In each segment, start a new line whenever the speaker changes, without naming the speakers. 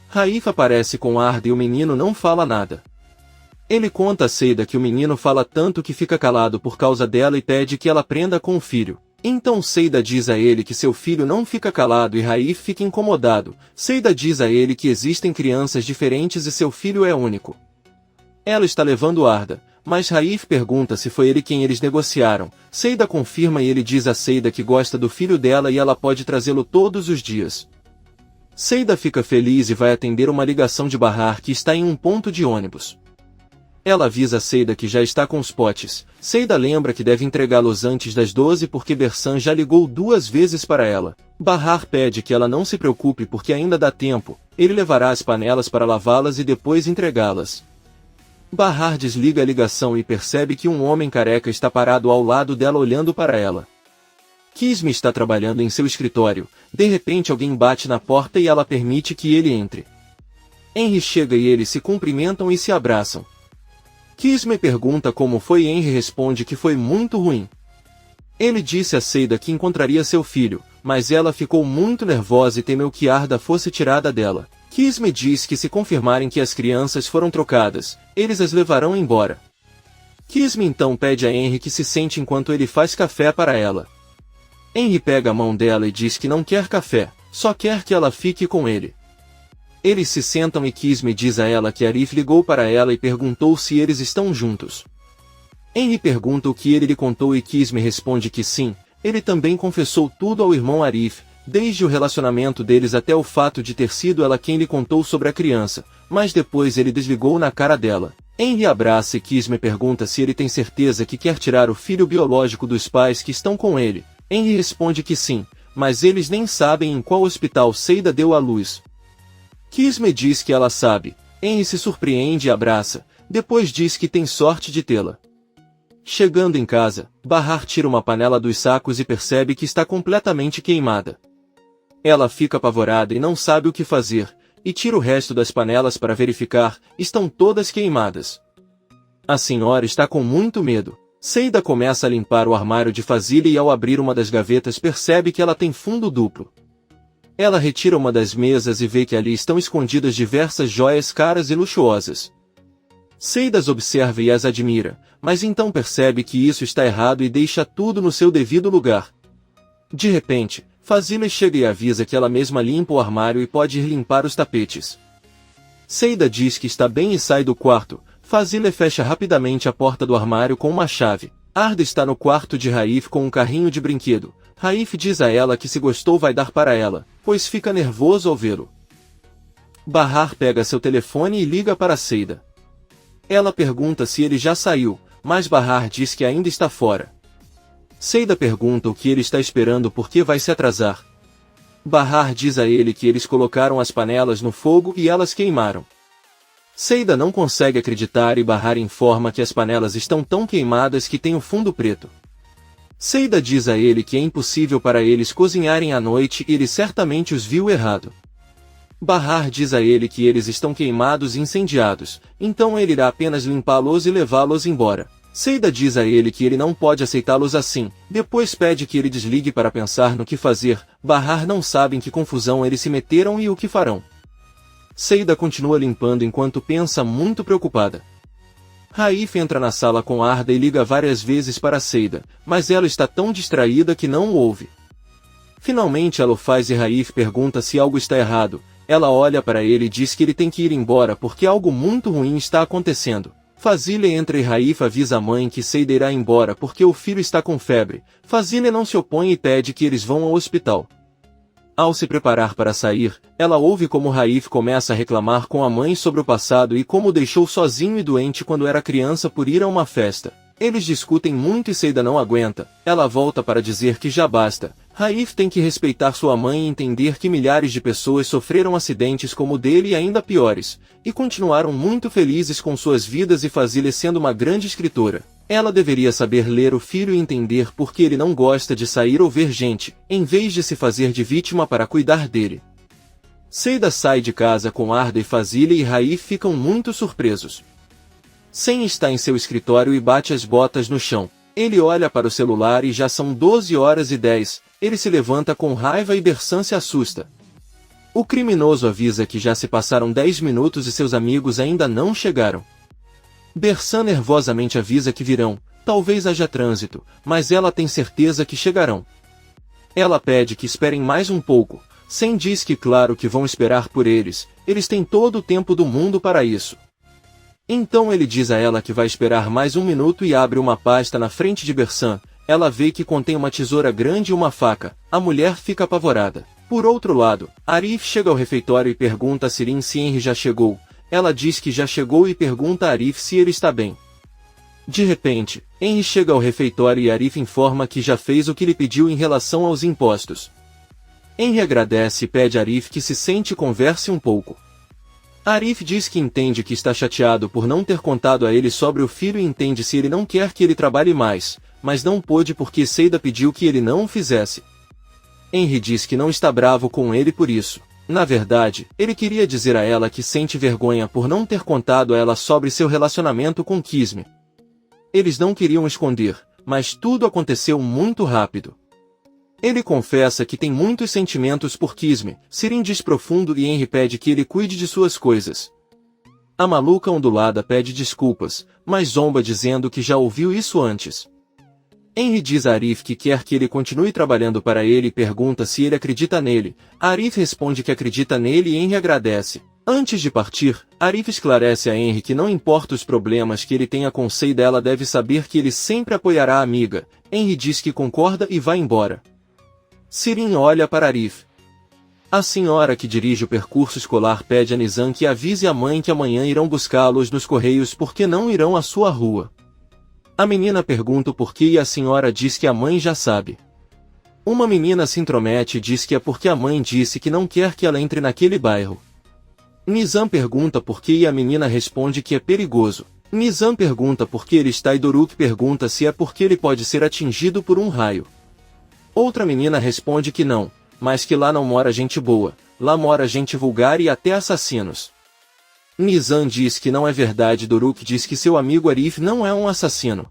Raif aparece com Arda e o menino não fala nada. Ele conta a Seida que o menino fala tanto que fica calado por causa dela e pede que ela aprenda com o filho. Então Seida diz a ele que seu filho não fica calado e Raif fica incomodado. Seida diz a ele que existem crianças diferentes e seu filho é único. Ela está levando Arda, mas Raif pergunta se foi ele quem eles negociaram. Seida confirma e ele diz a Seida que gosta do filho dela e ela pode trazê-lo todos os dias. Seida fica feliz e vai atender uma ligação de Bahar que está em um ponto de ônibus. Ela avisa Seida que já está com os potes. Seida lembra que deve entregá-los antes das 12 porque Bersan já ligou 2 vezes para ela. Bahar pede que ela não se preocupe porque ainda dá tempo. Ele levará as panelas para lavá-las e depois entregá-las. Bahar desliga a ligação e percebe que um homem careca está parado ao lado dela olhando para ela. Kisme está trabalhando em seu escritório. De repente alguém bate na porta e ela permite que ele entre. Henry chega e eles se cumprimentam e se abraçam. Kisme pergunta como foi e Henry responde que foi muito ruim. Ele disse a Seida que encontraria seu filho, mas ela ficou muito nervosa e temeu que Arda fosse tirada dela. Kisme diz que se confirmarem que as crianças foram trocadas, eles as levarão embora. Kisme então pede a Henry que se sente enquanto ele faz café para ela. Henry pega a mão dela e diz que não quer café, só quer que ela fique com ele. Eles se sentam e Kisme diz a ela que Arif ligou para ela e perguntou se eles estão juntos. Henry pergunta o que ele lhe contou e Kisme responde que sim, ele também confessou tudo ao irmão Arif, desde o relacionamento deles até o fato de ter sido ela quem lhe contou sobre a criança, mas depois ele desligou na cara dela. Henry abraça e Kisme pergunta se ele tem certeza que quer tirar o filho biológico dos pais que estão com ele. Henry responde que sim, mas eles nem sabem em qual hospital Seida deu à luz. Kisme diz que ela sabe. Henry se surpreende e abraça, depois diz que tem sorte de tê-la. Chegando em casa, Bahar tira uma panela dos sacos e percebe que está completamente queimada. Ela fica apavorada e não sabe o que fazer, e tira o resto das panelas para verificar, estão todas queimadas. A senhora está com muito medo. Seida começa a limpar o armário de Fazile e ao abrir uma das gavetas percebe que ela tem fundo duplo. Ela retira uma das mesas e vê que ali estão escondidas diversas joias caras e luxuosas. Seida as observa e as admira, mas então percebe que isso está errado e deixa tudo no seu devido lugar. De repente, Fazile chega e avisa que ela mesma limpa o armário e pode ir limpar os tapetes. Seida diz que está bem e sai do quarto. Fazile fecha rapidamente a porta do armário com uma chave. Arda está no quarto de Raif com um carrinho de brinquedo. Raif diz a ela que se gostou vai dar para ela, pois fica nervoso ao vê-lo. Bahar pega seu telefone e liga para Seida. Ela pergunta se ele já saiu, mas Bahar diz que ainda está fora. Seida pergunta o que ele está esperando porque vai se atrasar. Bahar diz a ele que eles colocaram as panelas no fogo e elas queimaram. Seida não consegue acreditar e Bahar informa que as panelas estão tão queimadas que têm o fundo preto. Seida diz a ele que é impossível para eles cozinharem à noite e ele certamente os viu errado. Bahar diz a ele que eles estão queimados e incendiados, então ele irá apenas limpá-los e levá-los embora. Seida diz a ele que ele não pode aceitá-los assim, depois pede que ele desligue para pensar no que fazer. Bahar não sabe em que confusão eles se meteram e o que farão. Seida continua limpando enquanto pensa muito preocupada. Raif entra na sala com Arda e liga várias vezes para Seida, mas ela está tão distraída que não o ouve. Finalmente ela o faz e Raif pergunta se algo está errado. Ela olha para ele e diz que ele tem que ir embora porque algo muito ruim está acontecendo. Fazile entra e Raif avisa a mãe que Seida irá embora porque o filho está com febre. Fazile não se opõe e pede que eles vão ao hospital. Ao se preparar para sair, ela ouve como Raif começa a reclamar com a mãe sobre o passado e como o deixou sozinho e doente quando era criança por ir a uma festa. Eles discutem muito e Seida não aguenta. Ela volta para dizer que já basta. Raif tem que respeitar sua mãe e entender que milhares de pessoas sofreram acidentes como o dele e ainda piores, e continuaram muito felizes com suas vidas e Fazile sendo uma grande escritora. Ela deveria saber ler o filho e entender por que ele não gosta de sair ou ver gente, em vez de se fazer de vítima para cuidar dele. Seida sai de casa com Arda e Fazile e Raif ficam muito surpresos. Sen está em seu escritório e bate as botas no chão. Ele olha para o celular e já são 12h10. Ele se levanta com raiva e Bersan se assusta. O criminoso avisa que já se passaram 10 minutos e seus amigos ainda não chegaram. Bersan nervosamente avisa que virão, talvez haja trânsito, mas ela tem certeza que chegarão. Ela pede que esperem mais um pouco. Sen diz que claro que vão esperar por eles têm todo o tempo do mundo para isso. Então ele diz a ela que vai esperar mais um minuto e abre uma pasta na frente de Bersan. Ela vê que contém uma tesoura grande e uma faca. A mulher fica apavorada. Por outro lado, Arif chega ao refeitório e pergunta a Sirin se Henry já chegou. Ela diz que já chegou e pergunta a Arif se ele está bem. De repente, Henry chega ao refeitório e Arif informa que já fez o que lhe pediu em relação aos impostos. Henry agradece e pede a Arif que se sente e converse um pouco. Arif diz que entende que está chateado por não ter contado a ele sobre o filho e entende se ele não quer que ele trabalhe mais, mas não pôde porque Seida pediu que ele não o fizesse. Henry diz que não está bravo com ele por isso. Na verdade, ele queria dizer a ela que sente vergonha por não ter contado a ela sobre seu relacionamento com Kisme. Eles não queriam esconder, mas tudo aconteceu muito rápido. Ele confessa que tem muitos sentimentos por Kisme. Sirin diz profundo e Henry pede que ele cuide de suas coisas. A maluca ondulada pede desculpas, mas zomba dizendo que já ouviu isso antes. Henry diz a Arif que quer que ele continue trabalhando para ele e pergunta se ele acredita nele. Arif responde que acredita nele e Henry agradece. Antes de partir, Arif esclarece a Henry que não importa os problemas que ele tenha com Seida, ela deve saber que ele sempre apoiará a amiga. Henry diz que concorda e vai embora. Sirin olha para Arif. A senhora que dirige o percurso escolar pede a Nizam que avise a mãe que amanhã irão buscá-los nos correios porque não irão à sua rua. A menina pergunta o porquê e a senhora diz que a mãe já sabe. Uma menina se intromete e diz que é porque a mãe disse que não quer que ela entre naquele bairro. Nizam pergunta por quê e a menina responde que é perigoso. Nizam pergunta por que ele está e Doruk pergunta se é porque ele pode ser atingido por um raio. Outra menina responde que não, mas que lá não mora gente boa, lá mora gente vulgar e até assassinos. Nizam diz que não é verdade. Doruk diz que seu amigo Arif não é um assassino.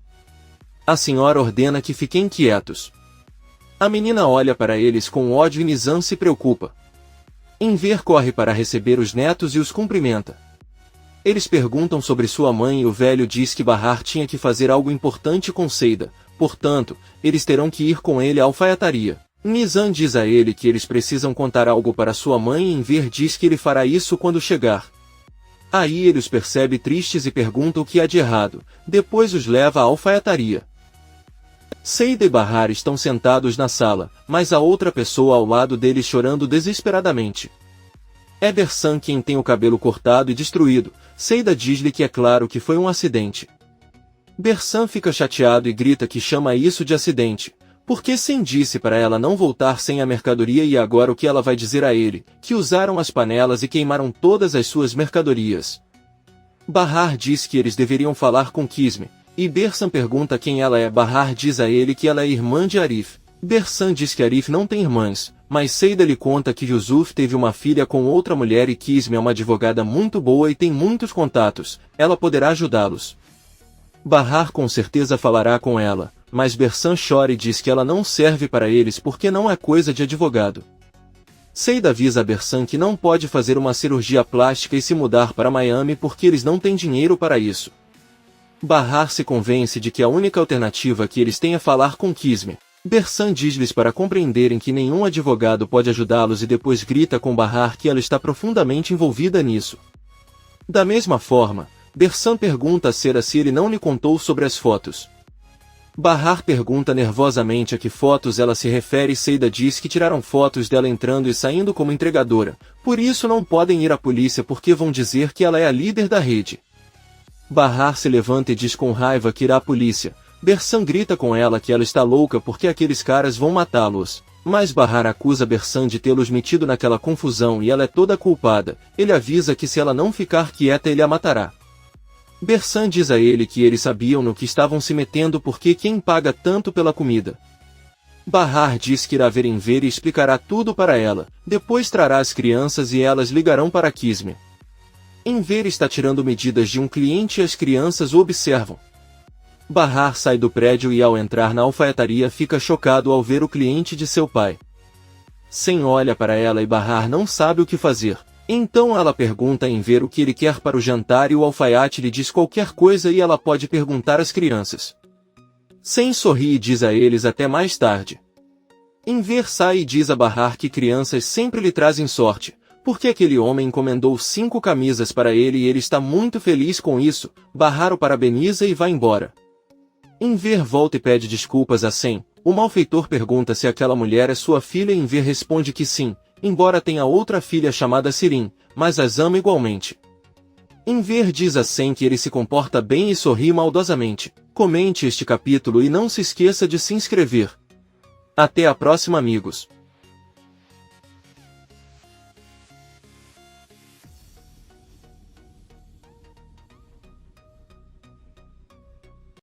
A senhora ordena que fiquem quietos. A menina olha para eles com ódio e Nizam se preocupa. Enver corre para receber os netos e os cumprimenta. Eles perguntam sobre sua mãe e o velho diz que Bahar tinha que fazer algo importante com Seida, portanto, eles terão que ir com ele à alfaiataria. Nizam diz a ele que eles precisam contar algo para sua mãe e Enver diz que ele fará isso quando chegar. Aí ele os percebe tristes e pergunta o que há de errado, depois os leva à alfaiataria. Seida e Bahar estão sentados na sala, mas há outra pessoa ao lado deles chorando desesperadamente. É Bersan quem tem o cabelo cortado e destruído. Seida diz-lhe que é claro que foi um acidente. Bersan fica chateado e grita que chama isso de acidente, porque Sen disse para ela não voltar sem a mercadoria e agora o que ela vai dizer a ele, que usaram as panelas e queimaram todas as suas mercadorias. Bahar diz que eles deveriam falar com Kisme, e Bersan pergunta quem ela é. Bahar diz a ele que ela é irmã de Arif. Bersan diz que Arif não tem irmãs, mas Seida lhe conta que Yusuf teve uma filha com outra mulher e Kisme é uma advogada muito boa e tem muitos contatos, ela poderá ajudá-los. Bahar com certeza falará com ela, mas Bersan chora e diz que ela não serve para eles porque não é coisa de advogado. Seida avisa a Bersan que não pode fazer uma cirurgia plástica e se mudar para Miami porque eles não têm dinheiro para isso. Bahar se convence de que a única alternativa que eles têm é falar com Kisme. Bersan diz-lhes para compreenderem que nenhum advogado pode ajudá-los e depois grita com Bahar que ela está profundamente envolvida nisso. Da mesma forma, Bersan pergunta a Sera se ele não lhe contou sobre as fotos. Bahar pergunta nervosamente a que fotos ela se refere e Seida diz que tiraram fotos dela entrando e saindo como entregadora, por isso não podem ir à polícia porque vão dizer que ela é a líder da rede. Bahar se levanta e diz com raiva que irá à polícia. Bersan grita com ela que ela está louca porque aqueles caras vão matá-los. Mas Bahar acusa Bersan de tê-los metido naquela confusão e ela é toda culpada. Ele avisa que se ela não ficar quieta ele a matará. Bersan diz a ele que eles sabiam no que estavam se metendo porque quem paga tanto pela comida. Bahar diz que irá ver Enver e explicará tudo para ela, depois trará as crianças e elas ligarão para Kisme. Enver está tirando medidas de um cliente e as crianças o observam. Bahar sai do prédio e ao entrar na alfaiataria fica chocado ao ver o cliente de seu pai. Sem olha para ela e Bahar não sabe o que fazer. Então ela pergunta a Enver o que ele quer para o jantar e o alfaiate lhe diz qualquer coisa e ela pode perguntar às crianças. Sem sorrir e diz a eles até mais tarde. Enver sai e diz a Bahar que crianças sempre lhe trazem sorte, porque aquele homem encomendou 5 camisas para ele e ele está muito feliz com isso. Bahar o parabeniza e vai embora. Enver volta e pede desculpas a Sem. O malfeitor pergunta se aquela mulher é sua filha e Enver responde que sim, embora tenha outra filha chamada Sirin, mas as ama igualmente. Enver diz a Sem que ele se comporta bem e sorri maldosamente. Comente este capítulo e não se esqueça de se inscrever. Até a próxima, amigos.